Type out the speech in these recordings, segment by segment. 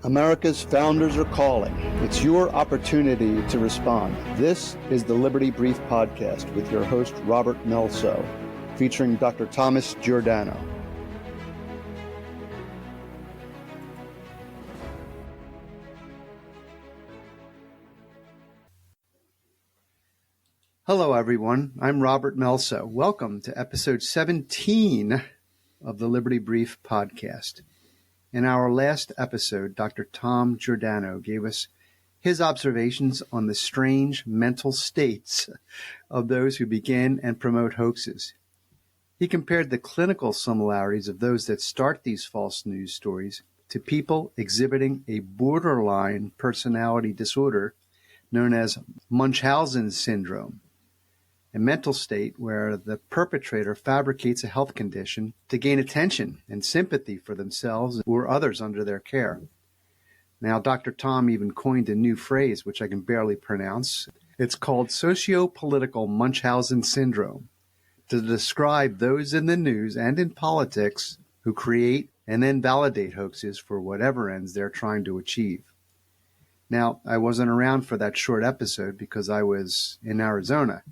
America's founders are calling. It's your opportunity to respond. This is the Liberty Brief Podcast with your host, Robert Melso, featuring Dr. Thomas Giordano. Hello, everyone. I'm Robert Melso. Welcome to episode 17 of the Liberty Brief Podcast. In our last episode, Dr. Tom Giordano gave us his observations on the strange mental states of those who begin and promote hoaxes. He compared the clinical similarities of those that start these false news stories to people exhibiting a borderline personality disorder known as Munchausen syndrome, a mental state where the perpetrator fabricates a health condition to gain attention and sympathy for themselves or others under their care. Now, Dr. Tom even coined a new phrase, which I can barely pronounce. It's called socio-political Munchausen syndrome, to describe those in the news and in politics who create and then validate hoaxes for whatever ends they're trying to achieve. Now, I wasn't around for that short episode because I was in Arizona.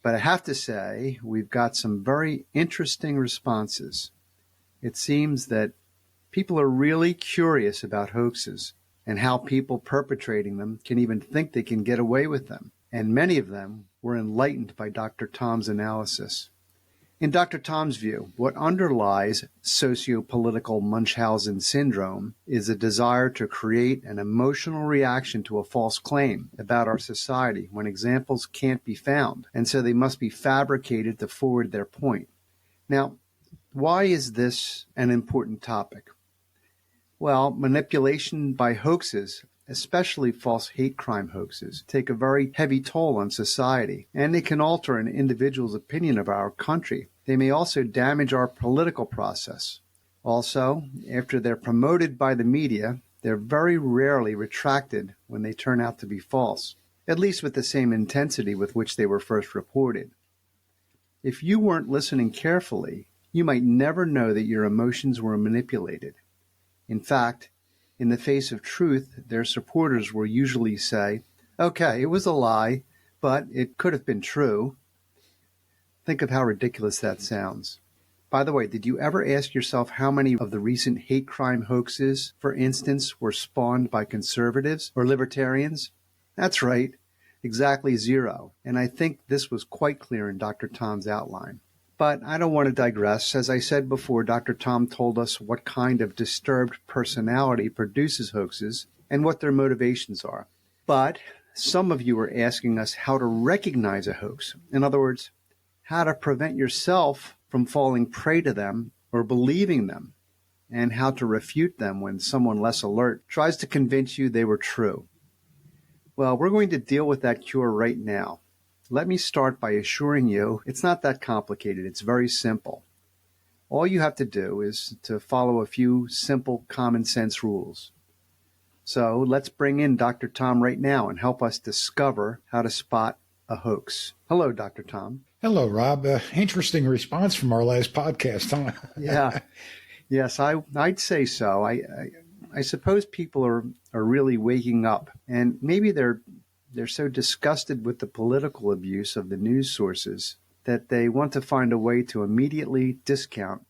But I have to say, we've got some very interesting responses. It seems that people are really curious about hoaxes and how people perpetrating them can even think they can get away with them. And many of them were enlightened by Dr. Tom's analysis. In Dr. Tom's view, what underlies socio-political Munchausen syndrome is a desire to create an emotional reaction to a false claim about our society when examples can't be found, and so they must be fabricated to forward their point. Now, why is this an important topic? Well, manipulation by hoaxes, especially false hate crime hoaxes, take a very heavy toll on society, and they can alter an individual's opinion of our country. They may also damage our political process. Also, after they're promoted by the media, they're very rarely retracted when they turn out to be false, at least with the same intensity with which they were first reported. If you weren't listening carefully, you might never know that your emotions were manipulated. In fact, in the face of truth, their supporters will usually say, okay, it was a lie, but it could have been true. Think of how ridiculous that sounds. By the way, did you ever ask yourself how many of the recent hate crime hoaxes, for instance, were spawned by conservatives or libertarians? That's right, exactly zero. And I think this was quite clear in Dr. Tom's outline. But I don't want to digress. As I said before, Dr. Tom told us what kind of disturbed personality produces hoaxes and what their motivations are. But some of you are asking us how to recognize a hoax. In other words, how to prevent yourself from falling prey to them or believing them, and how to refute them when someone less alert tries to convince you they were true. Well, we're going to deal with that cure right now. Let me start by assuring you it's not that complicated. It's very simple. All you have to do is to follow a few simple common sense rules. So let's bring in Dr. Tom right now and help us discover how to spot a hoax. Hello, Dr. Tom. Hello, Rob. Interesting response from our last podcast, huh? Yeah. Yes, I'd say so. I suppose people are really waking up, and maybe they're so disgusted with the political abuse of the news sources that they want to find a way to immediately discount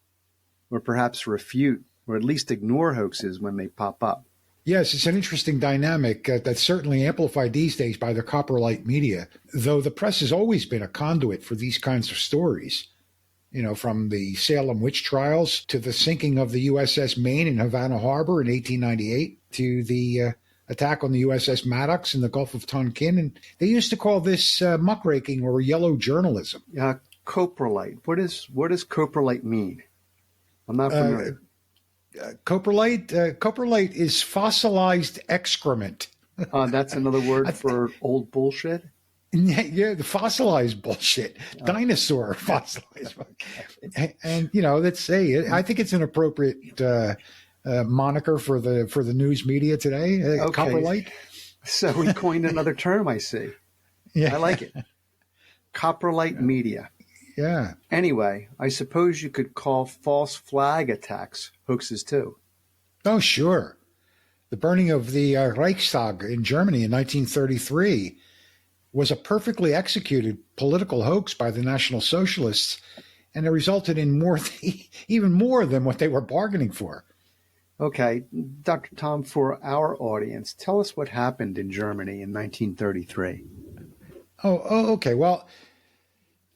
or perhaps refute or at least ignore hoaxes when they pop up. Yes, it's an interesting dynamic that's certainly amplified these days by the copper-light media, though the press has always been a conduit for these kinds of stories. You know, from the Salem witch trials to the sinking of the USS Maine in Havana Harbor in 1898 to the attack on the USS Maddox in the Gulf of Tonkin. And they used to call this muckraking or yellow journalism. Coprolite. What does coprolite mean? I'm not familiar. Coprolite is fossilized excrement. That's another word for old bullshit? Yeah, the fossilized bullshit. Dinosaur fossilized. And, you know, I think it's an appropriate moniker for the news media today. Okay. Coprolite. So we coined another term, I see. Yeah. I like it. Coprolite media. Yeah. Anyway, I suppose you could call false flag attacks hoaxes too. Oh, sure. The burning of the Reichstag in Germany in 1933 was a perfectly executed political hoax by the National Socialists, and it resulted in even more than what they were bargaining for. Okay, Dr. Tom, for our audience, tell us what happened in Germany in 1933. Okay. Well,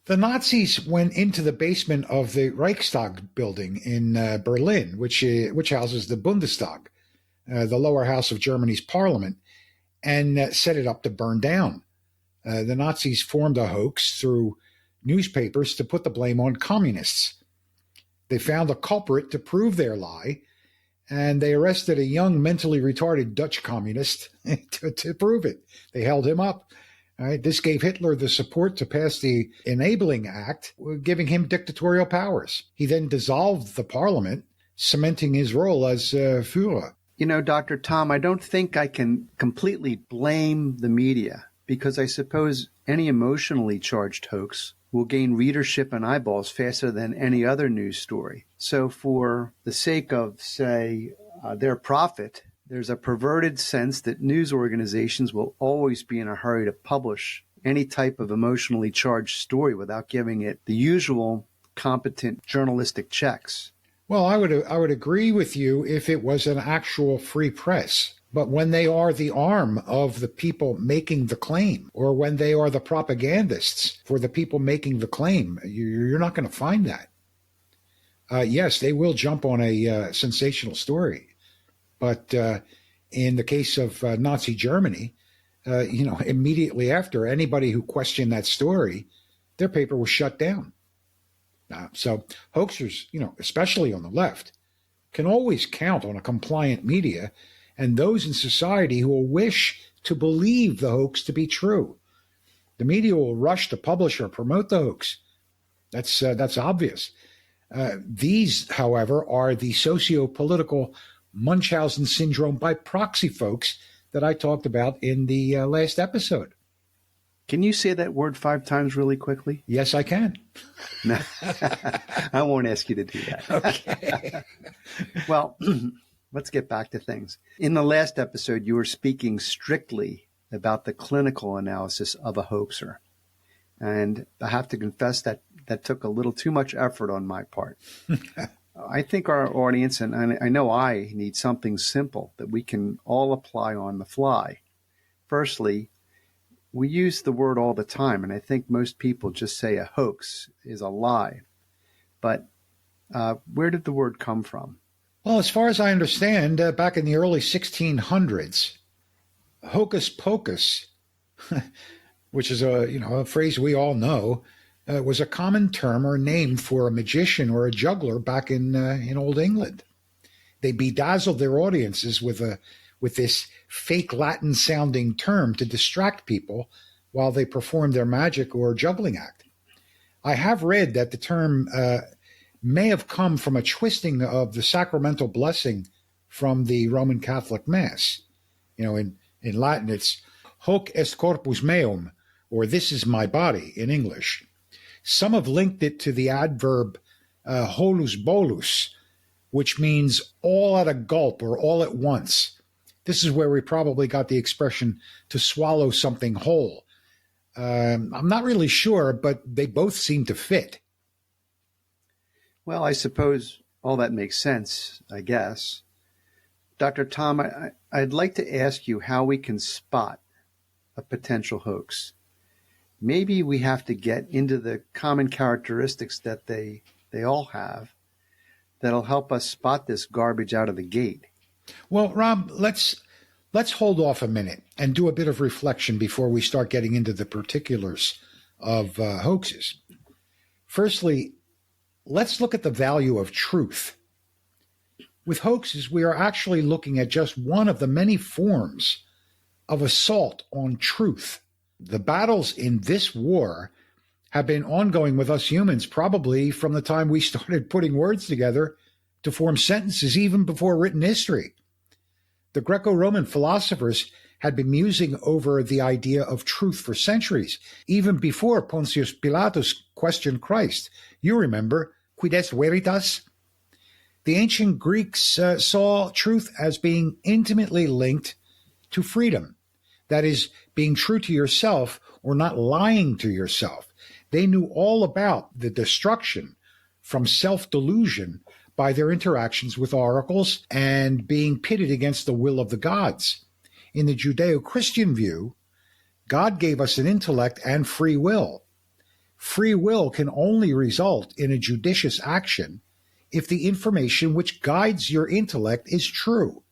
the Nazis went into the basement of the Reichstag building in Berlin, which houses the Bundestag, the lower house of Germany's parliament, and set it up to burn down. The Nazis formed a hoax through newspapers to put the blame on communists. They found a culprit to prove their lie, and they arrested a young mentally retarded Dutch communist to prove it. They held him up. All right, this gave Hitler the support to pass the Enabling Act, giving him dictatorial powers. He then dissolved the parliament, cementing his role as Führer. You know, Dr. Tom, I don't think I can completely blame the media, because I suppose any emotionally charged hoax will gain readership and eyeballs faster than any other news story. So for the sake of, say, their profit, there's a perverted sense that news organizations will always be in a hurry to publish any type of emotionally charged story without giving it the usual competent journalistic checks. Well, I would agree with you if it was an actual free press. But when they are the arm of the people making the claim, or when they are the propagandists for the people making the claim, you're not going to find that. Yes, they will jump on a sensational story. But in the case of Nazi Germany, immediately after, anybody who questioned that story, their paper was shut down. So hoaxers, especially on the left, can always count on a compliant media and those in society who will wish to believe the hoax to be true. The media will rush to publish or promote the hoax. That's obvious. These, however, are the socio-political Munchausen syndrome by proxy folks that I talked about in the last episode. Can you say that word 5 times really quickly? Yes, I can. No, I won't ask you to do that. Okay. Well, let's get back to things. In the last episode, you were speaking strictly about the clinical analysis of a hoaxer. And I have to confess that took a little too much effort on my part. I think our audience, and I know I need something simple that we can all apply on the fly. Firstly, we use the word all the time, and I think most people just say a hoax is a lie. But where did the word come from? Well, as far as I understand, back in the early 1600s, hocus pocus, which is a phrase we all know, was a common term or name for a magician or a juggler back in Old England. They bedazzled their audiences with this fake Latin-sounding term to distract people while they performed their magic or juggling act. I have read that the term may have come from a twisting of the sacramental blessing from the Roman Catholic Mass. In Latin, it's hoc est corpus meum, or this is my body in English. Some have linked it to the adverb holus bolus, which means all at a gulp or all at once. This is where we probably got the expression to swallow something whole. I'm not really sure, but they both seem to fit. Well, I suppose all that makes sense, I guess. Dr. Tom, I'd like to ask you how we can spot a potential hoax. Maybe we have to get into the common characteristics that they all have that'll help us spot this garbage out of the gate. Well, Rob, let's hold off a minute and do a bit of reflection before we start getting into the particulars of hoaxes. Firstly, let's look at the value of truth. With hoaxes, we are actually looking at just one of the many forms of assault on truth. The battles in this war have been ongoing with us humans probably from the time we started putting words together to form sentences, even before written history. The Greco-Roman philosophers had been musing over the idea of truth for centuries, even before Pontius Pilatus questioned Christ. You remember, quid est veritas? The ancient Greeks saw truth as being intimately linked to freedom. That is, being true to yourself or not lying to yourself. They knew all about the destruction from self-delusion by their interactions with oracles and being pitted against the will of the gods. In the Judeo-Christian view, God gave us an intellect and free will. Free will can only result in a judicious action if the information which guides your intellect is true.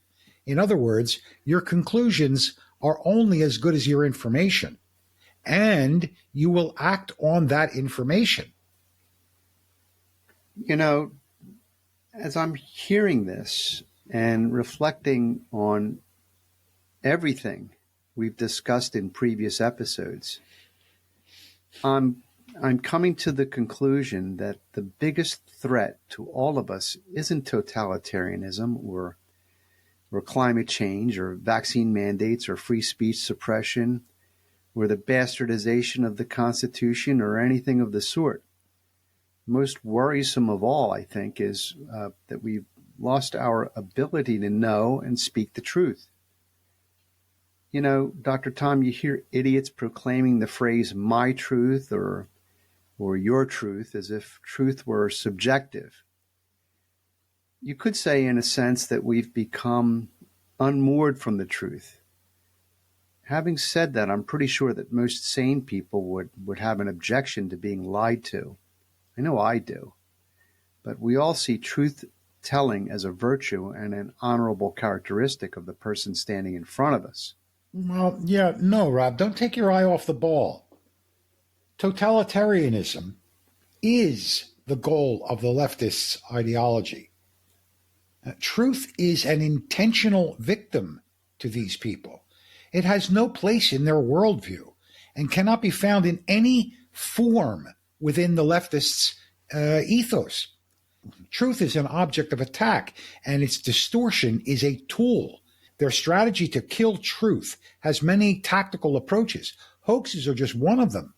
In other words, your conclusions are only as good as your information, and you will act on that information. You know, as I'm hearing this and reflecting on everything we've discussed in previous episodes, I'm coming to the conclusion that the biggest threat to all of us isn't totalitarianism or climate change or vaccine mandates or free speech suppression or the bastardization of the Constitution or anything of the sort. Most worrisome of all, I think, is that we've lost our ability to know and speak the truth. You know, Dr. Tom, you hear idiots proclaiming the phrase my truth or your truth as if truth were subjective. You could say, in a sense, that we've become unmoored from the truth. Having said that, I'm pretty sure that most sane people would have an objection to being lied to. I know I do. But we all see truth-telling as a virtue and an honorable characteristic of the person standing in front of us. Well, yeah, no, Rob, don't take your eye off the ball. Totalitarianism is the goal of the leftists' ideology. Truth is an intentional victim to these people. It has no place in their worldview and cannot be found in any form within the leftists' ethos. Truth is an object of attack, and its distortion is a tool. Their strategy to kill truth has many tactical approaches. Hoaxes are just one of them.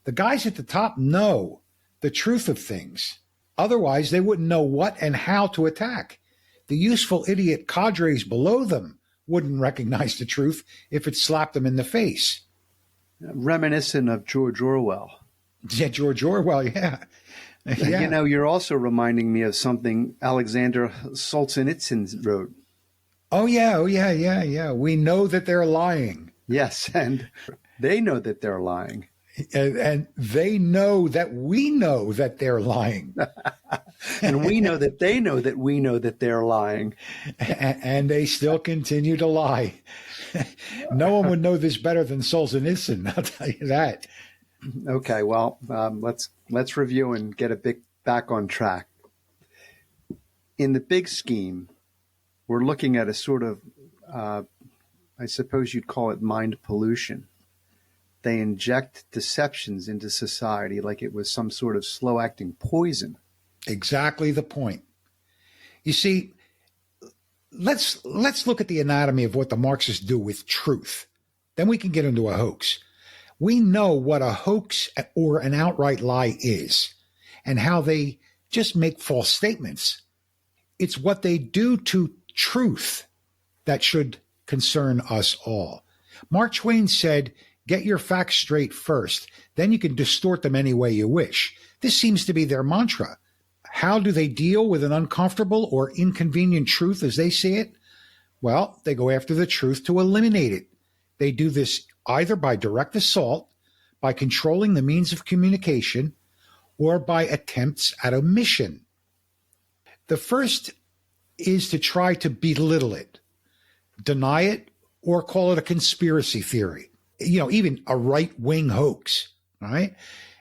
The guys at the top know the truth of things. Otherwise, they wouldn't know what and how to attack. The useful idiot cadres below them wouldn't recognize the truth if it slapped them in the face. Reminiscent of George Orwell. Yeah, George Orwell, yeah. Yeah. You know, you're also reminding me of something Alexander Solzhenitsyn wrote. Oh, yeah. We know that they're lying. Yes, and they know that they're lying. And they know that we know that they're lying. And we know that they know that we know that they're lying. And they still continue to lie. No one would know this better than Solzhenitsyn, I'll tell you that. Okay, well, let's review and get a bit back on track. In the big scheme, we're looking at a sort of, I suppose you'd call it mind pollution. They inject deceptions into society like it was some sort of slow-acting poison. Exactly the point. You see, let's look at the anatomy of what the Marxists do with truth. Then we can get into a hoax. We know what a hoax or an outright lie is and how they just make false statements. It's what they do to truth that should concern us all. Mark Twain said, "Get your facts straight first, then you can distort them any way you wish." This seems to be their mantra. How do they deal with an uncomfortable or inconvenient truth as they see it? Well, they go after the truth to eliminate it. They do this either by direct assault, by controlling the means of communication, or by attempts at omission. The first is to try to belittle it, deny it, or call it a conspiracy theory. You know, even a right-wing hoax, right?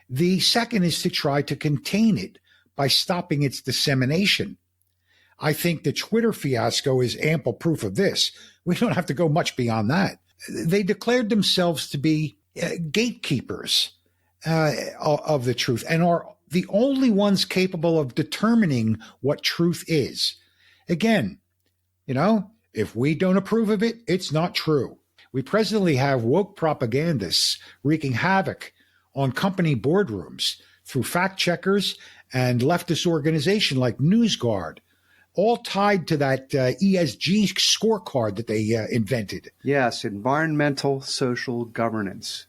The second is to try to contain it by stopping its dissemination. I think the Twitter fiasco is ample proof of this. We don't have to go much beyond that. They declared themselves to be gatekeepers of the truth and are the only ones capable of determining what truth is. Again, you know, if we don't approve of it, it's not true. We presently have woke propagandists wreaking havoc on company boardrooms through fact checkers and leftist organizations like NewsGuard, all tied to that ESG scorecard that they invented. Yes, environmental social governance.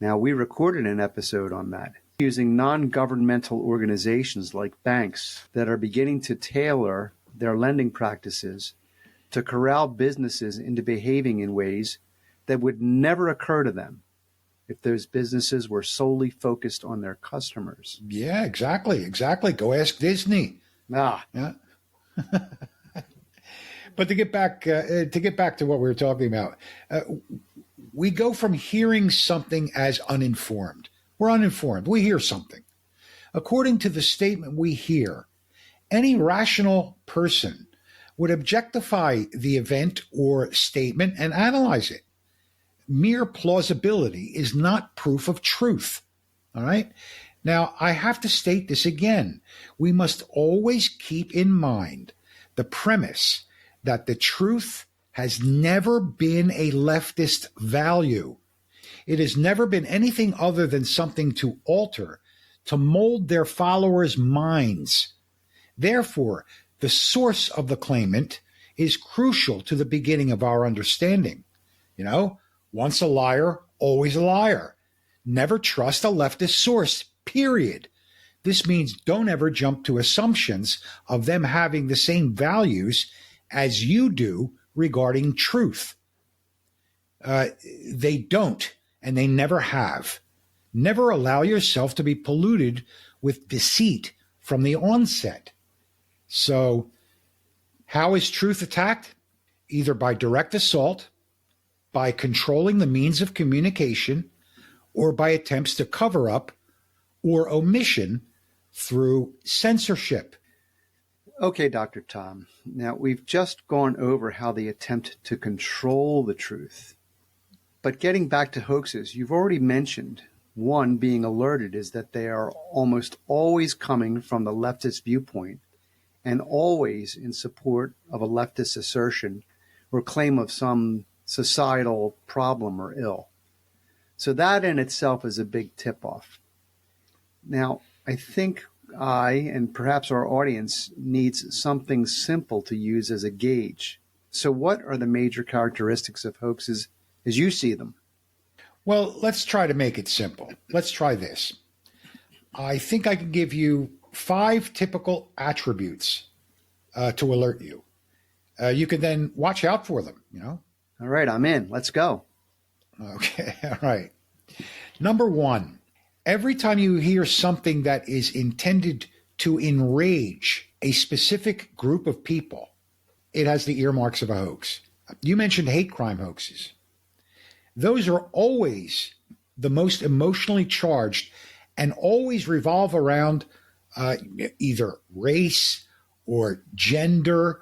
Now, we recorded an episode on that, using non-governmental organizations like banks that are beginning to tailor their lending practices to corral businesses into behaving in ways that would never occur to them if those businesses were solely focused on their customers. Yeah, exactly. Go ask Disney. Ah, Yeah. But to get back to what we were talking about, we go from hearing something as uninformed. We're uninformed. We hear something. According to the statement we hear, any rational person would objectify the event or statement and analyze it. Mere plausibility is not proof of truth. All right? Now, I have to state this again. We must always keep in mind the premise that the truth has never been a leftist value. It has never been anything other than something to alter, to mold their followers' minds. Therefore, the source of the claimant is crucial to the beginning of our understanding. Once a liar, always a liar. Never trust a leftist source, period. This means don't ever jump to assumptions of them having the same values as you do regarding truth. They don't, and they never have. Never allow yourself to be polluted with deceit from the onset. So, how is truth attacked? Either by direct assault, by controlling the means of communication, or by attempts to cover up or omission through censorship. Okay, Dr. Tom. Now, we've just gone over how they attempt to control the truth. But getting back to hoaxes, you've already mentioned one being alerted is that they are almost always coming from the leftist viewpoint and always in support of a leftist assertion or claim of some societal problem or ill. So that in itself is a big tip-off. Now, I think I and perhaps our audience needs something simple to use as a gauge. So what are the major characteristics of hoaxes as you see them? Well, let's try to make it simple. Let's try this. I think I can give you 5 typical attributes to alert you. You can then watch out for them, All right, I'm in. Let's go. Okay, all right. Number 1, every time you hear something that is intended to enrage a specific group of people, it has the earmarks of a hoax. You mentioned hate crime hoaxes. Those are always the most emotionally charged and always revolve around either race or gender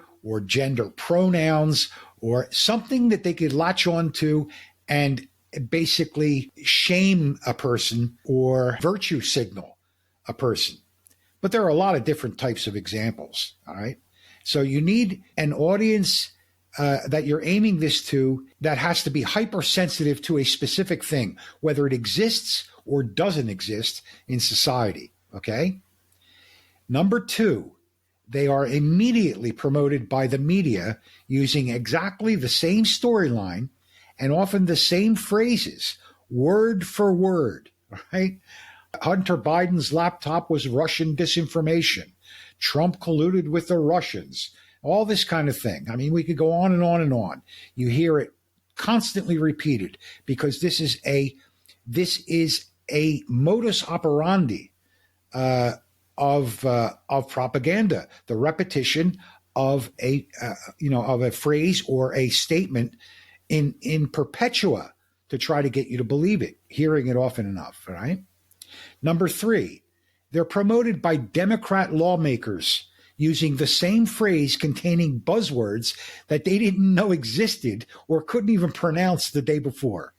pronouns or something that they could latch on to and basically shame a person or virtue signal a person. But there are a lot of different types of examples, all right? So you need an audience that you're aiming this to that has to be hypersensitive to a specific thing, whether it exists or doesn't exist in society, okay? Number 2, they are immediately promoted by the media using exactly the same storyline and often the same phrases, word for word, right? Hunter Biden's laptop was Russian disinformation. Trump colluded with the Russians. All this kind of thing. I mean, we could go on and on and on. You hear it constantly repeated because this is a modus operandi of propaganda. The repetition of a phrase or a statement in perpetua to try to get you to believe it, hearing it often enough, right? Number 3, they're promoted by Democrat lawmakers using the same phrase containing buzzwords that they didn't know existed or couldn't even pronounce the day before.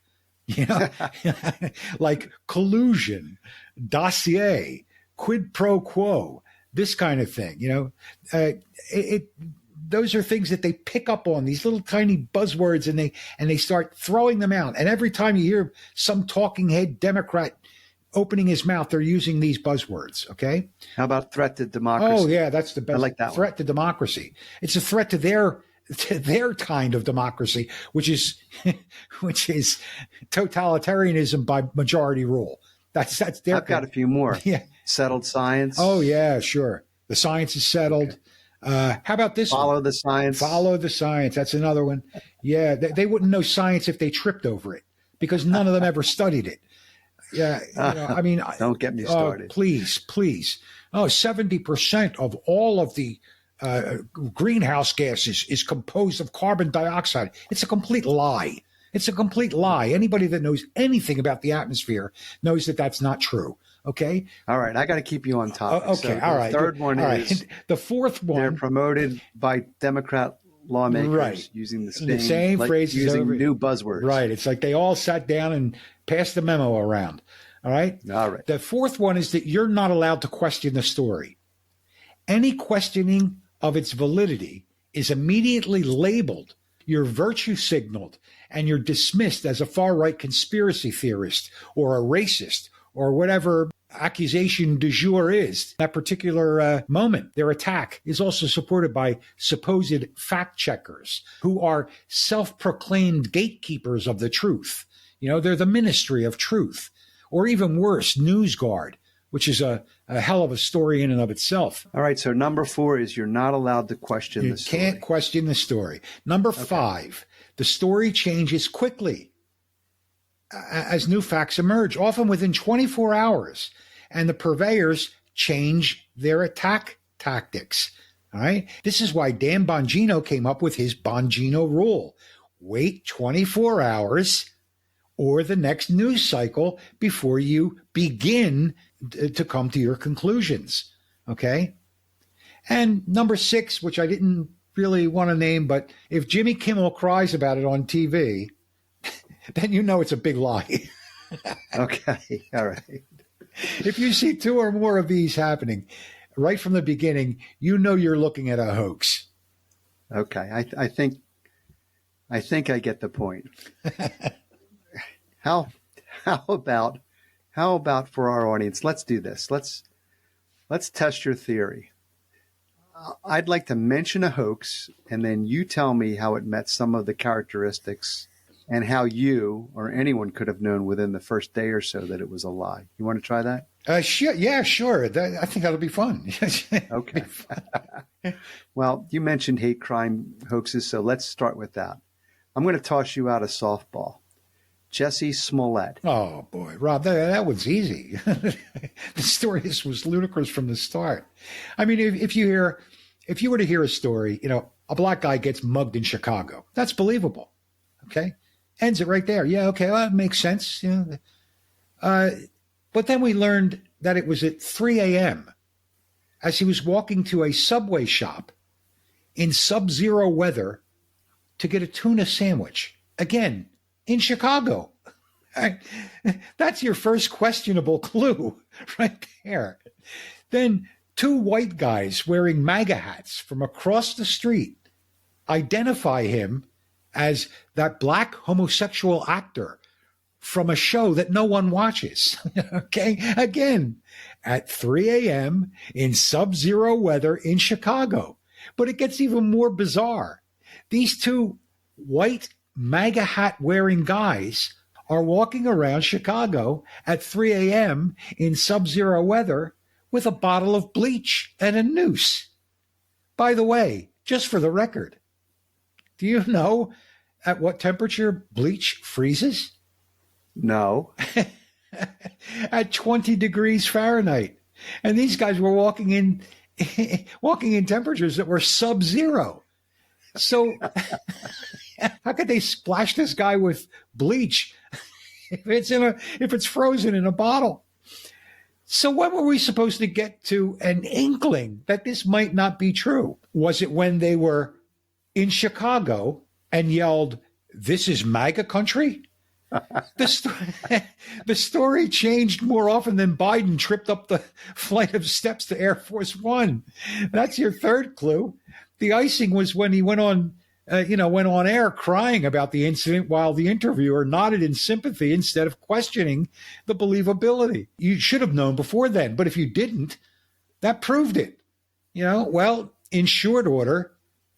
Like collusion, dossier, quid pro quo, this kind of thing. Those are things that they pick up on, these little tiny buzzwords, and they start throwing them out. And every time you hear some talking head Democrat opening his mouth, they're using these buzzwords, okay? How about threat to democracy? Oh, yeah, that's the best. I like that threat to democracy. It's a threat to their kind of democracy, which is totalitarianism by majority rule. That's their. I've got a few more. Yeah. Settled science. Oh, yeah, sure. The science is settled. Okay. How about this Follow one? the science. Follow the science. That's another one. Yeah, they wouldn't know science if they tripped over it because none of them ever studied it. Yeah, I mean, don't get me started. Please. Oh, 70% of all of the greenhouse gases is composed of carbon dioxide. It's a complete lie. It's a complete lie. Anybody that knows anything about the atmosphere knows that that's not true. Okay. All right. I got to keep you on topic. Okay. So all right. The third one is the fourth one. They're promoted by Democrat lawmakers, right, using the same phrases, using new buzzwords. Right. It's like they all sat down and passed the memo around. All right. All right. The fourth one is that you're not allowed to question the story. Any questioning of its validity is immediately labeled, you're virtue signaled, and you're dismissed as a far-right conspiracy theorist or a racist or whatever accusation du jour is that particular moment. Their attack is also supported by supposed fact checkers who are self-proclaimed gatekeepers of the truth. You know, they're the ministry of truth, or even worse, NewsGuard, which is a hell of a story in and of itself. All right, so number 4 is you're not allowed to question the story. You can't question the story. Number 5, the story changes quickly as new facts emerge, often within 24 hours, and the purveyors change their attack tactics. All right? This is why Dan Bongino came up with his Bongino rule. Wait 24 hours or the next news cycle before you begin to come to your conclusions. Okay? And number 6, which I didn't really want to name, but if Jimmy Kimmel cries about it on TV, then you know it's a big lie. Okay. All right. If you see 2 or more of these happening right from the beginning, you know you're looking at a hoax. Okay. I think I get the point. How about for our audience? Let's do this. Let's test your theory. I'd like to mention a hoax, and then you tell me how it met some of the characteristics and how you or anyone could have known within the first day or so that it was a lie. You want to try that? Sure. Yeah, sure. I think that'll be fun. Okay. Well, you mentioned hate crime hoaxes, so let's start with that. I'm going to toss you out a softball. Jesse Smollett. Oh, boy. Rob, that one's easy. The story was ludicrous from the start. I mean, if you were to hear a story, a black guy gets mugged in Chicago, that's believable. Okay? Ends it right there. Yeah, okay, well, that makes sense. But then we learned that it was at 3 a.m. as he was walking to a Subway shop in sub-zero weather to get a tuna sandwich. Again, in Chicago. That's your first questionable clue right there. Then 2 white guys wearing MAGA hats from across the street identify him as that black homosexual actor from a show that no one watches. Okay? Again, at 3 a.m. in sub-zero weather in Chicago. But it gets even more bizarre. These 2 white MAGA hat wearing guys are walking around Chicago at 3 a.m. in sub-zero weather with a bottle of bleach and a noose. By the way, just for the record, do you know at what temperature bleach freezes? No. At 20 degrees Fahrenheit. And these guys were walking in temperatures that were sub-zero. So how could they splash this guy with bleach if it's frozen in a bottle? So when were we supposed to get to an inkling that this might not be true? Was it when they were in Chicago and yelled, "This is MAGA country"? The story changed more often than Biden tripped up the flight of steps to Air Force One. That's your third clue. The icing was when he went on went on air crying about the incident while the interviewer nodded in sympathy instead of questioning the believability. You should have known before then, but if you didn't, that proved it. Well, in short order,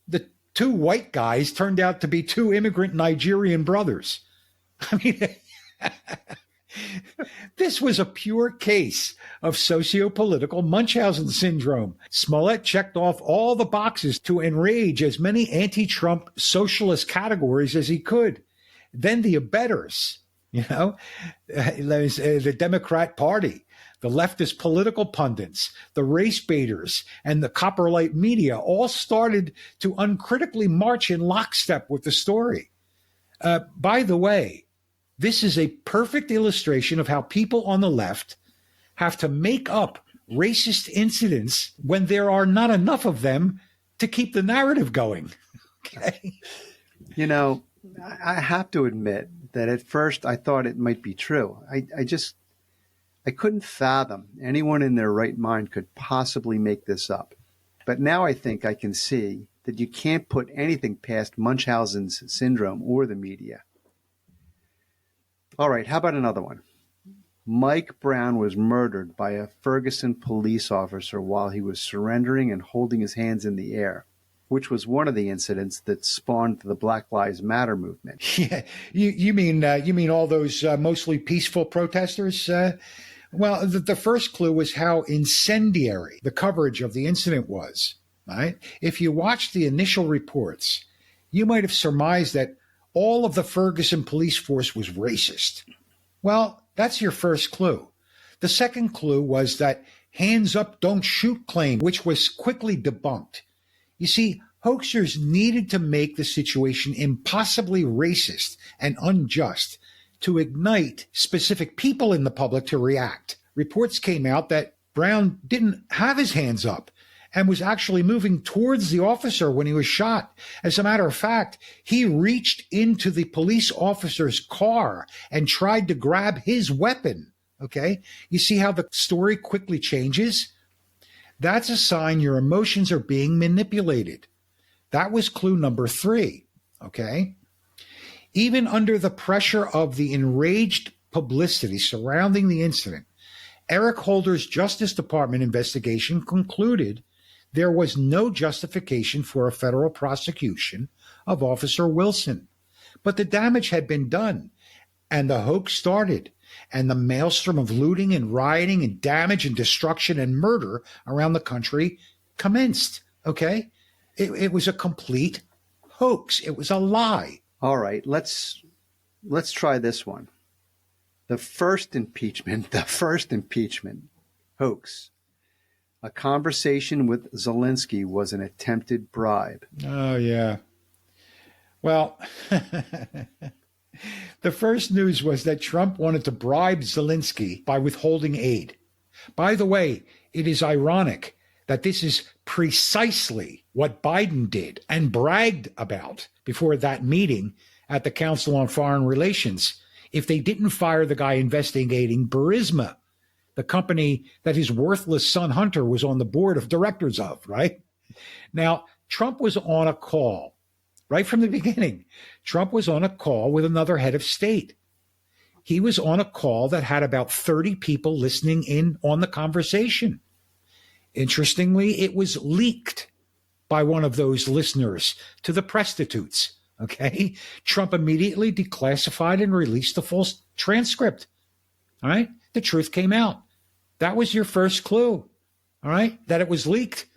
the two white guys turned out to be two immigrant Nigerian brothers. I mean, this was a pure case of socio-political Munchausen syndrome. Smollett checked off all the boxes to enrage as many anti-Trump socialist categories as he could. Then the abettors, the Democrat Party, the leftist political pundits, the race baiters, and the copper-light media all started to uncritically march in lockstep with the story. By the way, this is a perfect illustration of how people on the left have to make up racist incidents when there are not enough of them to keep the narrative going. Okay. I have to admit that at first I thought it might be true. I couldn't fathom anyone in their right mind could possibly make this up. But now I think I can see that you can't put anything past Munchausen's syndrome or the media. All right, how about another one? Mike Brown was murdered by a Ferguson police officer while he was surrendering and holding his hands in the air, which was one of the incidents that spawned the Black Lives Matter movement. Yeah, you mean all those mostly peaceful protesters? Well, the first clue was how incendiary the coverage of the incident was. Right? If you watched the initial reports, you might have surmised that all of the Ferguson police force was racist. Well, that's your first clue. The second clue was that hands up, don't shoot claim, which was quickly debunked. You see, hoaxers needed to make the situation impossibly racist and unjust to ignite specific people in the public to react. Reports came out that Brown didn't have his hands up and was actually moving towards the officer when he was shot. As a matter of fact, he reached into the police officer's car and tried to grab his weapon. Okay? You see how the story quickly changes? That's a sign your emotions are being manipulated. That was clue number 3. Okay? Even under the pressure of the enraged publicity surrounding the incident, Eric Holder's Justice Department investigation concluded there was no justification for a federal prosecution of Officer Wilson. But the damage had been done, and the hoax started, and the maelstrom of looting and rioting and damage and destruction and murder around the country commenced, okay? It was a complete hoax. It was a lie. All right, let's try this one. The first impeachment, hoax. A conversation with Zelensky was an attempted bribe. Oh, yeah. Well, the first news was that Trump wanted to bribe Zelensky by withholding aid. By the way, it is ironic that this is precisely what Biden did and bragged about before that meeting at the Council on Foreign Relations if they didn't fire the guy investigating Burisma, the company that his worthless son Hunter was on the board of directors of, right? Now, Trump was on a call right from the beginning. Trump was on a call with another head of state. He was on a call that had about 30 people listening in on the conversation. Interestingly, it was leaked by one of those listeners to the prostitutes. Okay. Trump immediately declassified and released the full transcript. All right. The truth came out. That was your first clue. All right. That it was leaked.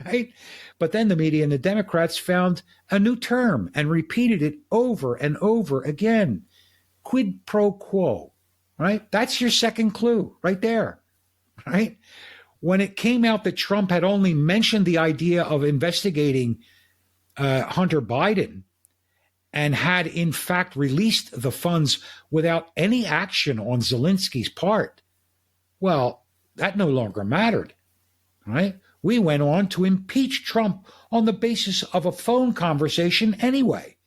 Right. But then the media and the Democrats found a new term and repeated it over and over again. Quid pro quo. Right. That's your second clue right there. Right. When it came out that Trump had only mentioned the idea of investigating Hunter Biden and had in fact released the funds without any action on Zelensky's part, well, that no longer mattered, right? We went on to impeach Trump on the basis of a phone conversation anyway,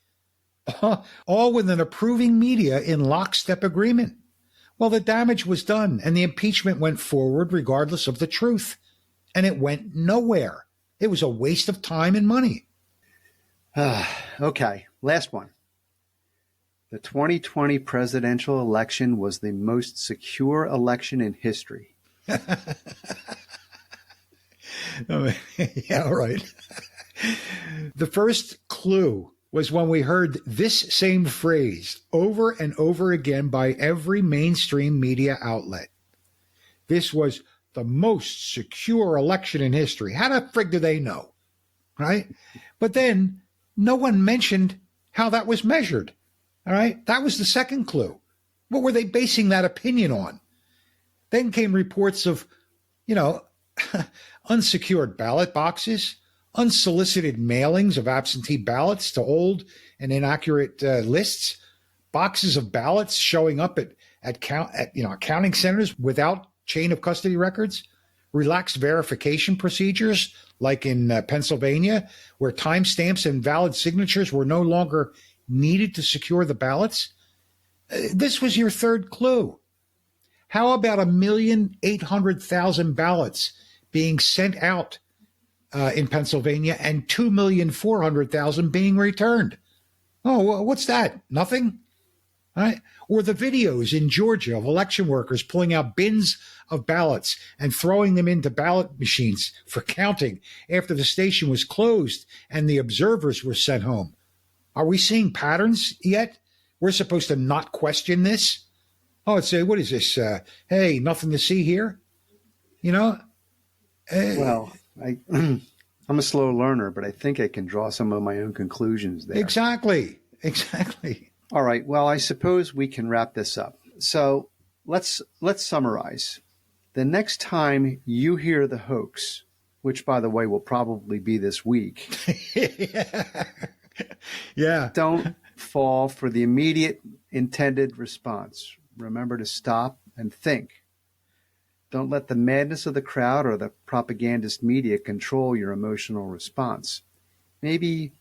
all with an approving media in lockstep agreement. Well, the damage was done and the impeachment went forward regardless of the truth, and it went nowhere. It was a waste of time and money. Okay, last one. The 2020 presidential election was the most secure election in history. Yeah, right. The first clue was when we heard this same phrase over and over again by every mainstream media outlet. This was the most secure election in history. How the frig do they know? Right? But then no one mentioned how that was measured. All right? That was the second clue. What were they basing that opinion on? Then came reports of, unsecured ballot boxes, unsolicited mailings of absentee ballots to old and inaccurate lists, boxes of ballots showing up at counting centers without chain of custody records, relaxed verification procedures like in Pennsylvania, where timestamps and valid signatures were no longer needed to secure the ballots. This was your third clue. How about 1,800,000 ballots being sent out in Pennsylvania and 2,400,000 being returned? Oh, what's that? Nothing? All right. Or the videos in Georgia of election workers pulling out bins of ballots and throwing them into ballot machines for counting after the station was closed and the observers were sent home. Are we seeing patterns yet? We're supposed to not question this? Oh, it's what is this? Hey, nothing to see here? Well, I'm a slow learner, but I think I can draw some of my own conclusions there. Exactly. All right. Well, I suppose we can wrap this up. So let's summarize. The next time you hear the hoax, which, by the way, will probably be this week, yeah, don't fall for the immediate intended response. Remember to stop and think. Don't let the madness of the crowd or the propagandist media control your emotional response. Maybe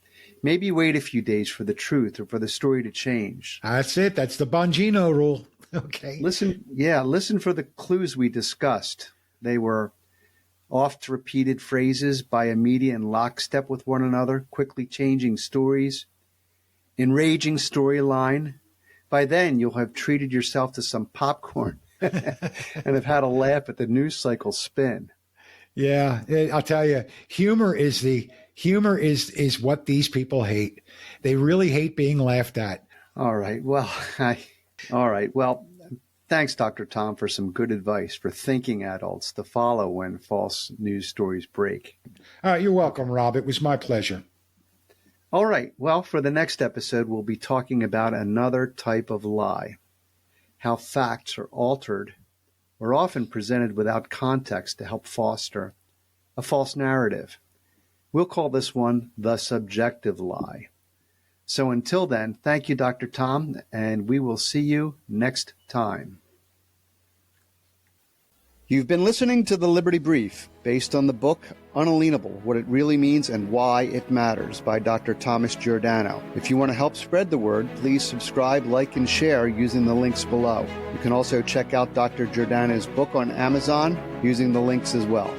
wait a few days for the truth or for the story to change. That's it. That's the Bongino rule. Okay. Listen for the clues we discussed. They were oft repeated phrases by a media in lockstep with one another, quickly changing stories, enraging storyline. By then, you'll have treated yourself to some popcorn and have had a laugh at the news cycle spin. Yeah, I'll tell you, humor is what these people hate. They really hate being laughed at. All right. Well, thanks, Dr. Tom, for some good advice for thinking adults to follow when false news stories break. All right, you're welcome, Rob. It was my pleasure. All right. Well, for the next episode, we'll be talking about another type of lie, how facts are altered or often presented without context to help foster a false narrative. We'll call this one the subjective lie. So until then, thank you, Dr. Tom, and we will see you next time. You've been listening to The Liberty Brief, based on the book Unalienable, What It Really Means and Why It Matters by Dr. Thomas Giordano. If you want to help spread the word, please subscribe, like, and share using the links below. You can also check out Dr. Giordano's book on Amazon using the links as well.